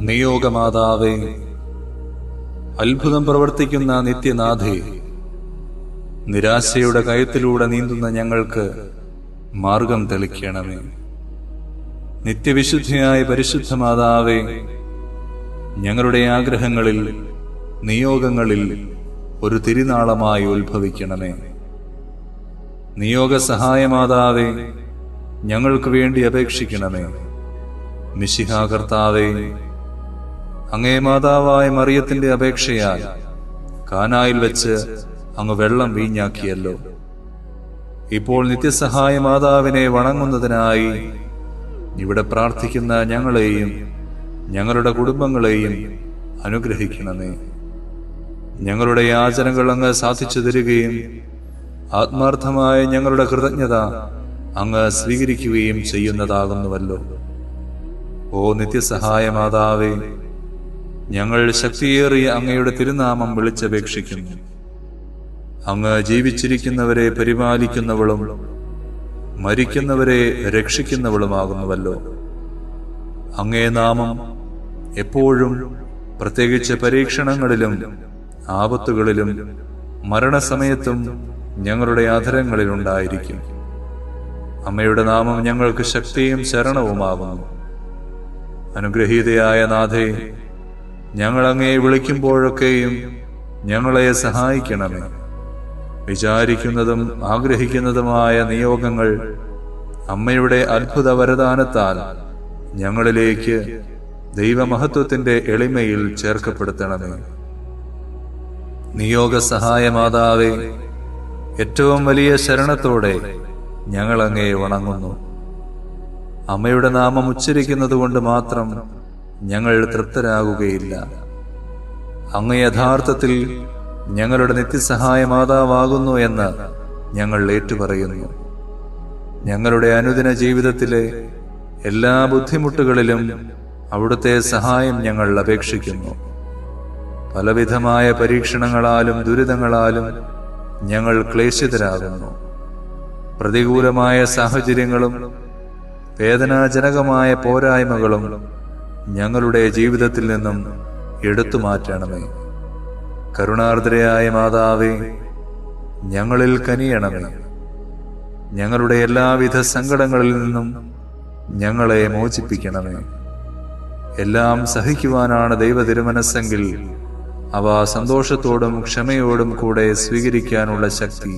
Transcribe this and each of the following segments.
നിയോഗമാതാവേ, അത്ഭുതം പ്രവർത്തിക്കുന്ന നിത്യനാഥേ, നിരാശയുടെ കയത്തിലൂടെ നീന്തുന്ന ഞങ്ങൾക്ക് മാർഗം തെളിക്കണമേ. നിത്യവിശുദ്ധിയായ പരിശുദ്ധ മാതാവേ, ഞങ്ങളുടെ ആഗ്രഹങ്ങളിൽ, നിയോഗങ്ങളിൽ ഒരു തിരുനാളമായി ഉത്ഭവിക്കണമേ. നിയോഗ സഹായമാതാവേ, ഞങ്ങൾക്ക് വേണ്ടി അപേക്ഷിക്കണമേ. മിശിഹാ കർത്താവേ, അങ്ങേ മാതാവായ മറിയത്തിന്റെ അപേക്ഷയാൽ കാനായിൽ വെച്ച് അങ്ങ് വെള്ളം വീഞ്ഞാക്കിയല്ലോ. ഇപ്പോൾ നിത്യസഹായ മാതാവിനെ വണങ്ങുന്നതിനായി ഇവിടെ പ്രാർത്ഥിക്കുന്ന ഞങ്ങളെയും ഞങ്ങളുടെ കുടുംബങ്ങളെയും അനുഗ്രഹിക്കണമേ. ഞങ്ങളുടെ യാചനകൾ അങ്ങ് സാധിച്ചു തരികയും ആത്മാർത്ഥമായ ഞങ്ങളുടെ കൃതജ്ഞത അങ്ങ് സ്വീകരിക്കുകയും ചെയ്യുന്നതാകുന്നുവല്ലോ. ഓ നിത്യസഹായ മാതാവേ, ഞങ്ങൾ ശക്തിയേറിയ അങ്ങയുടെ തിരുനാമം വിളിച്ചപേക്ഷിക്കുന്നു. അങ്ങ് ജീവിച്ചിരിക്കുന്നവരെ പരിപാലിക്കുന്നവളും മരിക്കുന്നവരെ രക്ഷിക്കുന്നവളുമാകുന്നുവല്ലോ. അങ്ങേ നാമം എപ്പോഴും, പ്രത്യേകിച്ച് പരീക്ഷണങ്ങളിലും ആപത്തുകളിലും മരണസമയത്തും ഞങ്ങളുടെ അധരങ്ങളിലുണ്ടായിരിക്കും. അമ്മയുടെ നാമം ഞങ്ങൾക്ക് ശക്തിയും ശരണവുമാകുന്നു. അനുഗ്രഹീതയായ നാഥേ, ഞങ്ങൾ അങ്ങയെ വിളിക്കുമ്പോഴൊക്കെയും ഞങ്ങളെ സഹായിക്കണമേ. വിചാരിക്കുന്നതും ആഗ്രഹിക്കുന്നതുമായ നിയോഗങ്ങൾ അമ്മയുടെ അത്ഭുത വരദാനത്താൽ ഞങ്ങളിലേക്ക് ദൈവമഹത്വത്തിന്റെ എളിമയിൽ ചേർക്കപ്പെടുത്തണമേ. നിയോഗ സഹായമാതാവേ, ഏറ്റവും വലിയ ശരണത്തോടെ ഞങ്ങൾ അങ്ങയെ വണങ്ങുന്നു. അമ്മയുടെ നാമം ഉച്ചരിക്കുന്നത് കൊണ്ട് മാത്രം ഞങ്ങൾ തൃപ്തരാകുകയില്ല. അങ്ങ് യഥാർത്ഥത്തിൽ ഞങ്ങളുടെ നിത്യസഹായ മാതാവാകുന്നു എന്ന് ഞങ്ങൾ ഏറ്റുപറയുന്നു. ഞങ്ങളുടെ അനുദിന ജീവിതത്തിലെ എല്ലാ ബുദ്ധിമുട്ടുകളിലും അവിടുത്തെ സഹായം ഞങ്ങൾ അപേക്ഷിക്കുന്നു. പലവിധമായ പരീക്ഷണങ്ങളാലും ദുരിതങ്ങളാലും ഞങ്ങൾ ക്ലേശിതരാകുന്നു. പ്രതികൂലമായ സാഹചര്യങ്ങളും വേദനാജനകമായ പോരായ്മകളും ഞങ്ങളുടെ ജീവിതത്തിൽ നിന്നും എടുത്തു മാറ്റണമേ. കരുണാർദ്രയായ മാതാവേ, ഞങ്ങളിൽ കനിയണമേ. ഞങ്ങളുടെ എല്ലാവിധ സങ്കടങ്ങളിൽ നിന്നും ഞങ്ങളെ മോചിപ്പിക്കണമേ. എല്ലാം സഹിക്കുവാനാണ് ദൈവ തിരുമനസ്സെങ്കിൽ അവ സന്തോഷത്തോടും ക്ഷമയോടും കൂടെ സ്വീകരിക്കാനുള്ള ശക്തി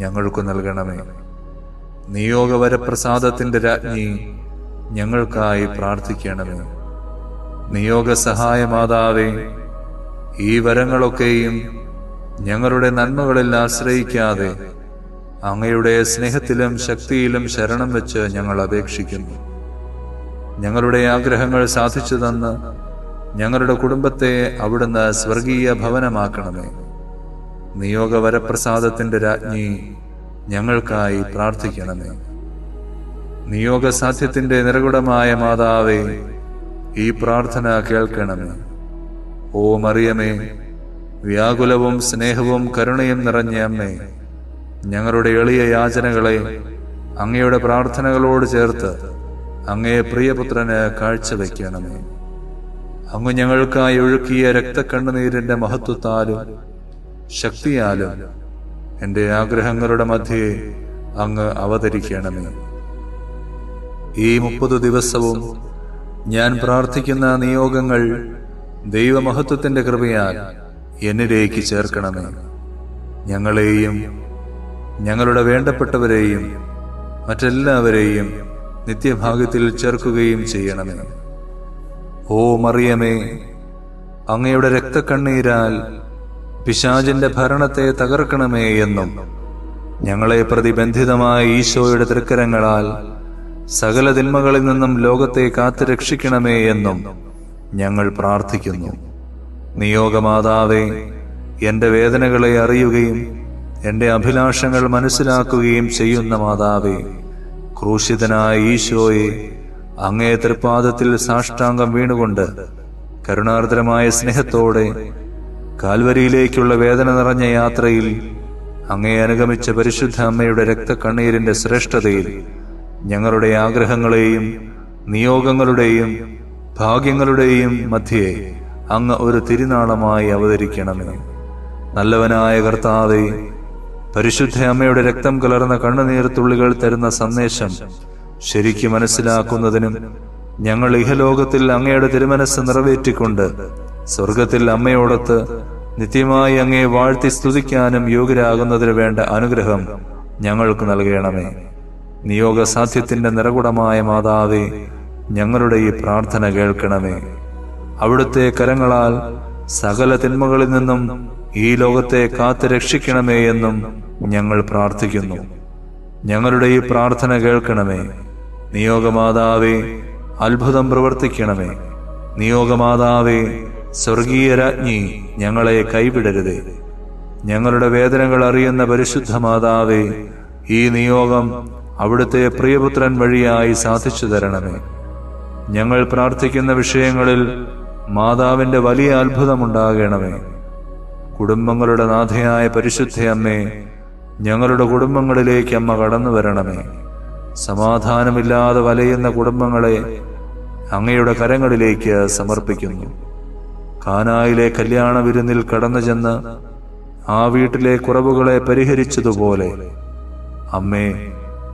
ഞങ്ങൾക്ക് നൽകണമേ. നിയോഗവരപ്രസാദത്തിന്റെ രാജ്ഞി, ഞങ്ങൾക്കായി പ്രാർത്ഥിക്കണമേ. നിയോഗ സഹായ മാതാവേ, ഈ വരങ്ങളൊക്കെയും ഞങ്ങളുടെ നന്മകളിൽ ആശ്രയിക്കാതെ അങ്ങയുടെ സ്നേഹത്തിലും ശക്തിയിലും ശരണം വെച്ച് ഞങ്ങൾ അപേക്ഷിക്കുന്നു. ഞങ്ങളുടെ ആഗ്രഹങ്ങൾ സാധിച്ചു തന്ന് ഞങ്ങളുടെ കുടുംബത്തെ അവിടുന്ന് സ്വർഗീയ ഭവനമാക്കണമേ. നിയോഗവരപ്രസാദത്തിന്റെ രാജ്ഞി, ഞങ്ങൾക്കായി പ്രാർത്ഥിക്കണമേ. നിയോഗസാധ്യത്തിന്റെ നിറകുടമായ മാതാവേ, ഈ പ്രാർത്ഥന കേൾക്കണമേ. ഓ മറിയമേ, വ്യാകുലവും സ്നേഹവും കരുണയും നിറഞ്ഞ അമ്മേ, ഞങ്ങളുടെ എളിയ യാചനകളെ അങ്ങയുടെ പ്രാർത്ഥനകളോട് ചേർത്ത് അങ്ങേ പ്രിയപുത്രന് കാഴ്ചവെക്കണമേ. അങ്ങ് ഞങ്ങൾക്കായി ഒഴുക്കിയ രക്തക്കണ്ണുനീരിന്റെ മഹത്വത്താലും ശക്തിയാലും എന്റെ ആഗ്രഹങ്ങളുടെ മധ്യേ അങ്ങ് അവതരിക്കണമേ. ഈ 30 ദിവസവും ഞാൻ പ്രാർത്ഥിക്കുന്ന നിയോഗങ്ങൾ ദൈവമഹത്വത്തിന്റെ കൃപയാൽ എന്നിലേക്ക് ചേർക്കണമേ. ഞങ്ങളെയും ഞങ്ങളുടെ വേണ്ടപ്പെട്ടവരെയും മറ്റെല്ലാവരെയും നിത്യഭാഗ്യത്തിൽ ചേർക്കുകയും ചെയ്യണമേ. ഓ മറിയമേ, അങ്ങയുടെ രക്തക്കണ്ണീരാൽ പിശാചിന്റെ ഭരണത്തെ തകർക്കണമേ എന്നും ഞങ്ങളെ പ്രതിബന്ധിതമായ ഈശോയുടെ തൃക്കരങ്ങളാൽ സകല തിന്മകളിൽ നിന്നും ലോകത്തെ കാത്തു രക്ഷിക്കണമേ എന്നും ഞങ്ങൾ പ്രാർത്ഥിക്കുന്നു. നിയോഗമാതാവേ, എന്റെ വേദനകളെ അറിയുകയും എന്റെ അഭിലാഷങ്ങൾ മനസ്സിലാക്കുകയും ചെയ്യുന്ന മാതാവേ, ക്രൂശിതനായ ഈശോയെ അങ്ങേ തൃപ്പാദത്തിൽ സാഷ്ടാംഗം വീണുകൊണ്ട് കരുണാർദ്രമായ സ്നേഹത്തോടെ കാൽവരിയിലേക്കുള്ള വേദന നിറഞ്ഞ യാത്രയിൽ അങ്ങേ അനുഗമിച്ച പരിശുദ്ധ അമ്മയുടെ രക്തക്കണ്ണീരിന്റെ ശ്രേഷ്ഠതയിൽ ഞങ്ങളുടെ ആഗ്രഹങ്ങളെയും നിയോഗങ്ങളുടെയും ഭാഗ്യങ്ങളുടെയും മധ്യേ അങ്ങ് ഒരു തിരുനാളമായി അവതരിക്കണമേ. നല്ലവനായ കർത്താവേ, പരിശുദ്ധ അമ്മയുടെ രക്തം കലർന്ന കണ്ണുനീർത്തുള്ളികൾ തരുന്ന സന്ദേശം ശരിക്കും മനസ്സിലാക്കുന്നതിനും ഞങ്ങൾ ഇഹലോകത്തിൽ അങ്ങയുടെ തിരുമനസ് നിറവേറ്റിക്കൊണ്ട് സ്വർഗത്തിൽ അമ്മയോടൊത്ത് നിത്യമായി അങ്ങയെ വാഴ്ത്തി സ്തുതിക്കാനും യോഗ്യരാകുന്നതിന് വേണ്ട അനുഗ്രഹം ഞങ്ങൾക്ക് നൽകണമേ. നിയോഗസാധ്യത്തിന്റെ നിറകുടമായ മാതാവേ, ഞങ്ങളുടെ ഈ പ്രാർത്ഥന കേൾക്കണമേ. അവിടുത്തെ കരങ്ങളാൽ സകല തിന്മകളിൽ നിന്നും ഈ ലോകത്തെ കാത്തു രക്ഷിക്കണമേ എന്നും ഞങ്ങൾ പ്രാർത്ഥിക്കുന്നു. ഞങ്ങളുടെ ഈ പ്രാർത്ഥന കേൾക്കണമേ. നിയോഗമാതാവേ, അത്ഭുതം പ്രവർത്തിക്കണമേ. നിയോഗമാതാവേ, സ്വർഗീയ രാജ്ഞി, ഞങ്ങളെ കൈവിടരുതേ. ഞങ്ങളുടെ വേദനകൾ അറിയുന്ന പരിശുദ്ധ മാതാവേ, ഈ നിയോഗം അവിടുത്തെ പ്രിയപുത്രൻ വഴിയായി സാധിച്ചു തരണമേ. ഞങ്ങൾ പ്രാർത്ഥിക്കുന്ന വിഷയങ്ങളിൽ മാതാവിന്റെ വലിയ അത്ഭുതമുണ്ടാകണമേ. കുടുംബങ്ങളുടെ നാഥയായ പരിശുദ്ധ അമ്മേ, ഞങ്ങളുടെ കുടുംബങ്ങളിലേക്ക് അമ്മ കടന്നു വരണമേ. സമാധാനമില്ലാതെ വലയുന്ന കുടുംബങ്ങളെ അങ്ങയുടെ കരങ്ങളിലേക്ക് സമർപ്പിക്കുന്നു. കാനായിലെ കല്യാണ വിരുന്നിൽ കടന്നു ചെന്ന് ആ വീട്ടിലെ കുറവുകളെ പരിഹരിച്ചതുപോലെ അമ്മേ,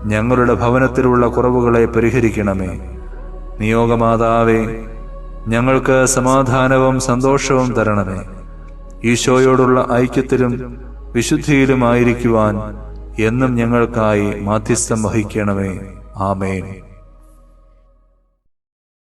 ഞങ്ങളുടെ ഭവനത്തിലുള്ള കുറവുകളെ പരിഹരിക്കണമേ. നിയോഗമാതാവേ, ഞങ്ങൾക്ക് സമാധാനവും സന്തോഷവും തരണമേ. ഈശോയോടുള്ള ഐക്യത്തിലും വിശുദ്ധിയിലുമായിരിക്കുവാൻ എന്നും ഞങ്ങൾക്കായി മാധ്യസ്ഥം വഹിക്കണമേ. ആമേൻ.